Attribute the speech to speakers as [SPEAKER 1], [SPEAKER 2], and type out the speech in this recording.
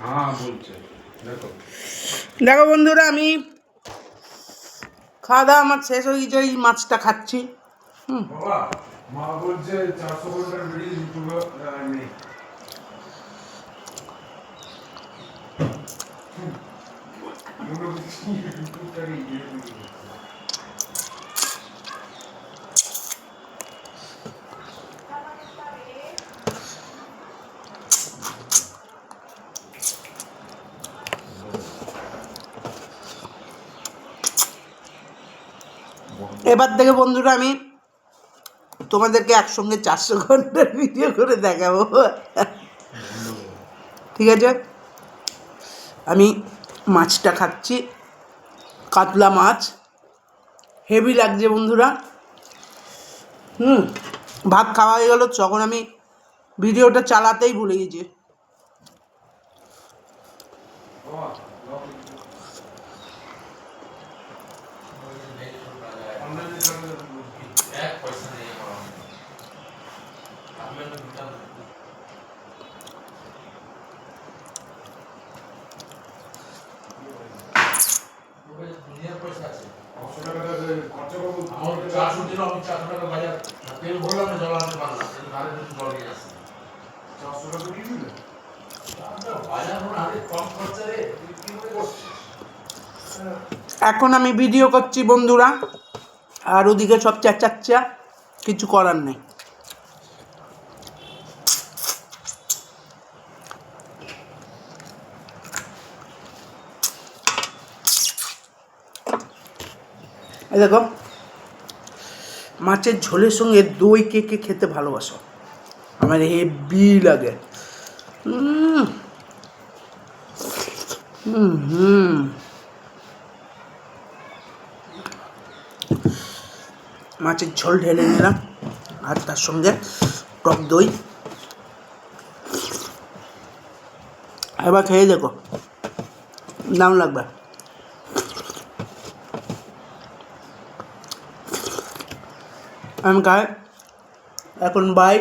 [SPEAKER 1] হ্যাঁ বলছে দেখো
[SPEAKER 2] দেখো বন্ধুরা, আমি খাওয়া দাওয়া আমার শেষ হয়ে গেছে, এই মাছটা খাচ্ছি।
[SPEAKER 1] বাবা মা বলছে 400 ঘন্টার ভিডিও ইউটিউবে নেই।
[SPEAKER 2] এবার থেকে বন্ধুরা আমি তোমাদেরকে একসঙ্গে 400 ঘন্টার ভিডিও করে দেখাবো, ঠিক আছে? আমি মাছটা খাচ্ছি, কাতলা মাছ, হেভি লাগছে বন্ধুরা। ভাত খাওয়া হয়ে গেল, তখন আমি ভিডিওটা চালাতেই ভুলে গেছি। এখন আমি ভিডিও করছি বন্ধুরা, আর ওদিকে সব চেঁচাচ্ছা, কিছু করার নেই। এই দেখো, মাছের ঝোলের সঙ্গে দই কে কে খেতে ভালোবাসো? আমার হেভি লাগে। মাছের ঝোল ঢেলে নিলাম, আর তার সঙ্গে টক দই। এবার খেয়ে দেখো, দাম লাগবে। আমি খাই এখন, বাই।